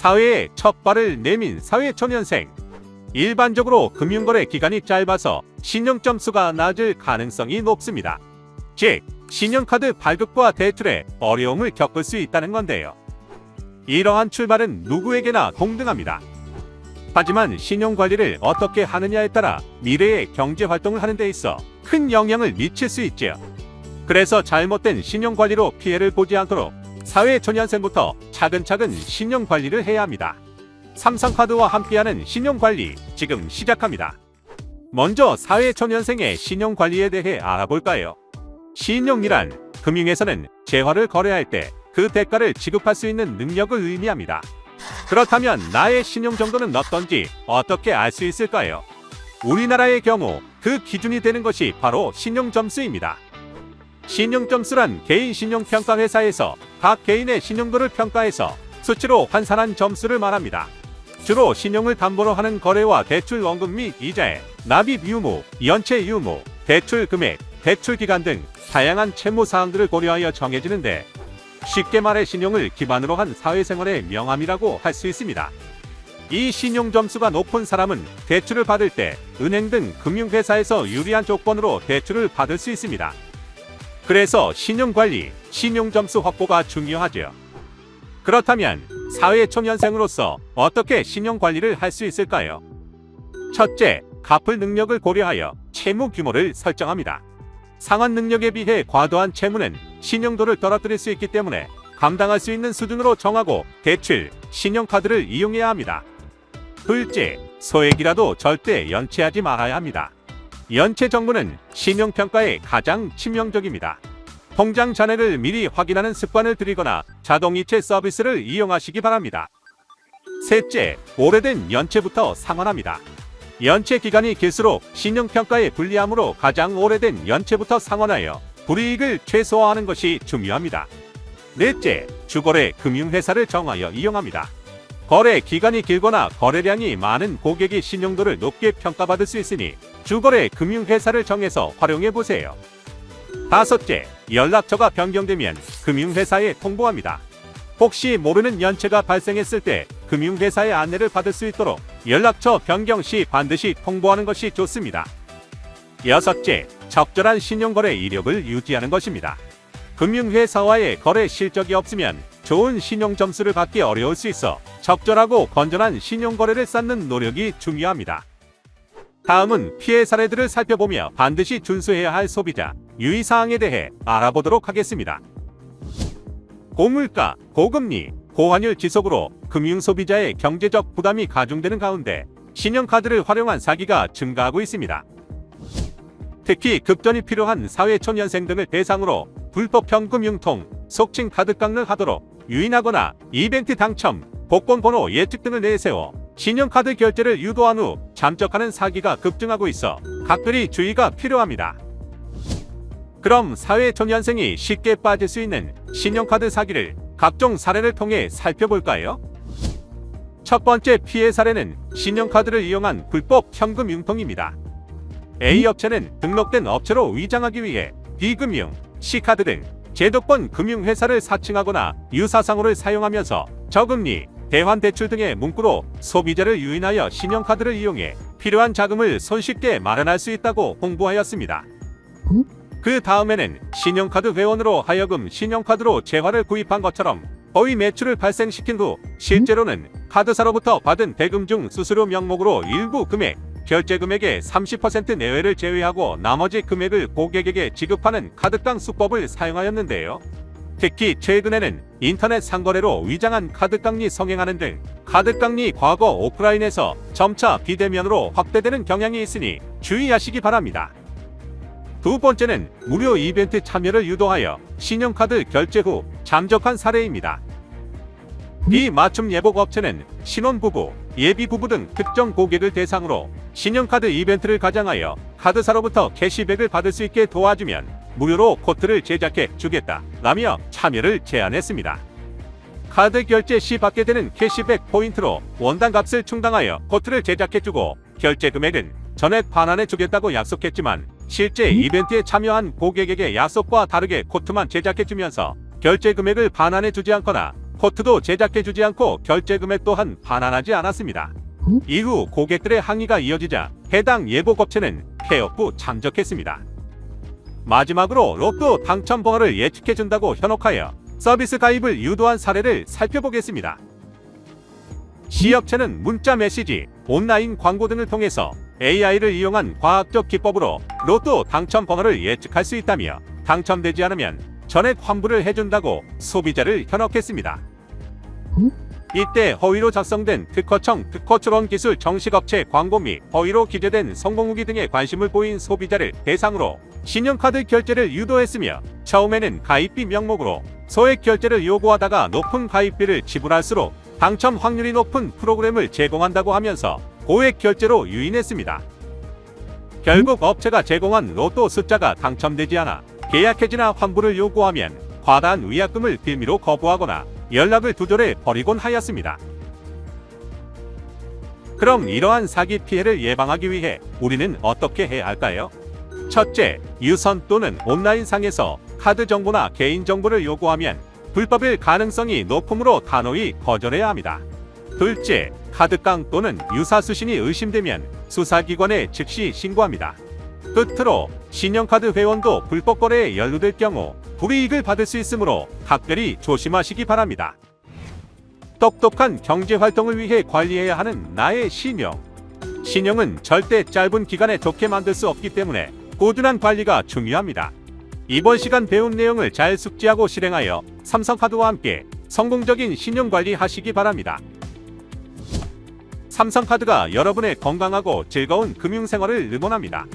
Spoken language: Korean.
사회에 첫 발을 내민 사회초년생. 일반적으로 금융거래 기간이 짧아서 신용점수가 낮을 가능성이 높습니다. 즉, 신용카드 발급과 대출에 어려움을 겪을 수 있다는 건데요. 이러한 출발은 누구에게나 동등합니다. 하지만 신용관리를 어떻게 하느냐에 따라 미래의 경제활동을 하는 데 있어 큰 영향을 미칠 수 있지요. 그래서 잘못된 신용관리로 피해를 보지 않도록 사회초년생부터 차근차근 신용관리를 해야 합니다. 삼성카드와 함께하는 신용관리 지금 시작합니다. 먼저 사회초년생의 신용관리에 대해 알아볼까요? 신용이란 금융에서는 재화를 거래할 때 그 대가를 지급할 수 있는 능력을 의미합니다. 그렇다면 나의 신용 정도는 어떤지 어떻게 알 수 있을까요? 우리나라의 경우 그 기준이 되는 것이 바로 신용점수입니다. 신용점수란 개인 신용평가회사에서 각 개인의 신용도를 평가해서 수치로 환산한 점수를 말합니다. 주로 신용을 담보로 하는 거래와 대출 원금 및 이자에 납입 유무, 연체 유무, 대출 금액, 대출 기간 등 다양한 채무 사항들을 고려하여 정해지는데 쉽게 말해 신용을 기반으로 한 사회생활의 명암이라고 할 수 있습니다. 이 신용 점수가 높은 사람은 대출을 받을 때 은행 등 금융회사에서 유리한 조건으로 대출을 받을 수 있습니다. 그래서 신용관리, 신용점수 확보가 중요하죠. 그렇다면 사회초년생으로서 어떻게 신용관리를 할 수 있을까요? 첫째, 갚을 능력을 고려하여 채무 규모를 설정합니다. 상환 능력에 비해 과도한 채무는 신용도를 떨어뜨릴 수 있기 때문에 감당할 수 있는 수준으로 정하고 대출, 신용카드를 이용해야 합니다. 둘째, 소액이라도 절대 연체하지 말아야 합니다. 연체 정보는 신용평가에 가장 치명적입니다. 통장 잔액을 미리 확인하는 습관을 들이거나 자동이체 서비스를 이용하시기 바랍니다. 셋째, 오래된 연체부터 상환합니다. 연체 기간이 길수록 신용평가에 불리하므로 가장 오래된 연체부터 상환하여 불이익을 최소화하는 것이 중요합니다. 넷째, 주거래 금융회사를 정하여 이용합니다. 거래 기간이 길거나 거래량이 많은 고객이 신용도를 높게 평가받을 수 있으니 주거래 금융회사를 정해서 활용해 보세요. 다섯째, 연락처가 변경되면 금융회사에 통보합니다. 혹시 모르는 연체가 발생했을 때 금융회사의 안내를 받을 수 있도록 연락처 변경 시 반드시 통보하는 것이 좋습니다. 여섯째, 적절한 신용거래 이력을 유지하는 것입니다. 금융회사와의 거래 실적이 없으면 좋은 신용점수를 받기 어려울 수 있어 적절하고 건전한 신용거래를 쌓는 노력이 중요합니다. 다음은 피해 사례들을 살펴보며 반드시 준수해야 할 소비자 유의사항에 대해 알아보도록 하겠습니다. 고물가, 고금리, 고환율 지속으로 금융소비자의 경제적 부담이 가중되는 가운데 신용카드를 활용한 사기가 증가하고 있습니다. 특히 급전이 필요한 사회초년생 등을 대상으로 불법 현금 융통, 속칭 카드 깡을 하도록 유인하거나 이벤트 당첨, 복권번호 예측 등을 내세워 신용카드 결제를 유도한 후 잠적하는 사기가 급증하고 있어 각별히 주의가 필요합니다. 그럼 사회초년생이 쉽게 빠질 수 있는 신용카드 사기를 각종 사례를 통해 살펴볼까요? 첫 번째 피해 사례는 신용카드를 이용한 불법 현금 융통입니다. A업체는 등록된 업체로 위장하기 위해 B금융, C카드 등 제도권 금융회사를 사칭하거나 유사상호를 사용하면서 저금리, 대환대출 등의 문구로 소비자를 유인하여 신용카드를 이용해 필요한 자금을 손쉽게 마련할 수 있다고 홍보하였습니다. 그 다음에는 신용카드 회원으로 하여금 신용카드로 재화를 구입한 것처럼 허위 매출을 발생시킨 후 실제로는 카드사로부터 받은 대금 중 수수료 명목으로 일부 금액, 결제 금액의 30% 내외를 제외하고 나머지 금액을 고객에게 지급하는 카드깡 수법을 사용하였는데요. 특히 최근에는 인터넷 상거래로 위장한 카드깡리 성행하는 등 카드깡리 과거 오프라인에서 점차 비대면으로 확대되는 경향이 있으니 주의하시기 바랍니다. 두 번째는 무료 이벤트 참여를 유도하여 신용카드 결제 후 잠적한 사례입니다. 비맞춤 예복 업체는 신혼부부, 예비부부 등 특정 고객을 대상으로 신용카드 이벤트를 가장하여 카드사로부터 캐시백을 받을 수 있게 도와주면 무료로 코트를 제작해 주겠다라며 참여를 제안했습니다. 카드 결제 시 받게 되는 캐시백 포인트로 원단값을 충당하여 코트를 제작해주고 결제 금액은 전액 반환해주겠다고 약속했지만 실제 이벤트에 참여한 고객에게 약속과 다르게 코트만 제작해주면서 결제 금액을 반환해주지 않거나 코드도 제작해주지 않고 결제 금액 또한 반환하지 않았습니다. 이후 고객들의 항의가 이어지자 해당 예보업체는 폐업 후 잠적했습니다. 마지막으로 로또 당첨 번호를 예측해준다고 현혹하여 서비스 가입을 유도한 사례를 살펴보겠습니다. C업체는 문자 메시지, 온라인 광고 등을 통해서 AI를 이용한 과학적 기법으로 로또 당첨 번호를 예측할 수 있다며 당첨되지 않으면 전액 환불을 해준다고 소비자를 현혹했습니다. 이때 허위로 작성된 특허청 특허출원 기술 정식업체 광고 및 허위로 기재된 성공 후기 등에 관심을 보인 소비자를 대상으로 신용카드 결제를 유도했으며 처음에는 가입비 명목으로 소액 결제를 요구하다가 높은 가입비를 지불할수록 당첨 확률이 높은 프로그램을 제공한다고 하면서 고액 결제로 유인했습니다. 결국 업체가 제공한 로또 숫자가 당첨되지 않아 계약 해지나 환불을 요구하면 과다한 위약금을 빌미로 거부하거나 연락을 두절해 버리곤 하였습니다. 그럼 이러한 사기 피해를 예방하기 위해 우리는 어떻게 해야 할까요? 첫째, 유선 또는 온라인상에서 카드 정보나 개인 정보를 요구하면 불법일 가능성이 높으므로 단호히 거절해야 합니다. 둘째, 카드깡 또는 유사 수신이 의심되면 수사기관에 즉시 신고합니다. 끝으로 신용카드 회원도 불법 거래에 연루될 경우 불이익을 받을 수 있으므로 각별히 조심하시기 바랍니다. 똑똑한 경제활동을 위해 관리해야 하는 나의 신용. 신용은 절대 짧은 기간에 좋게 만들 수 없기 때문에 꾸준한 관리가 중요합니다. 이번 시간 배운 내용을 잘 숙지하고 실행하여 삼성카드와 함께 성공적인 신용관리 하시기 바랍니다. 삼성카드가 여러분의 건강하고 즐거운 금융생활을 응원합니다.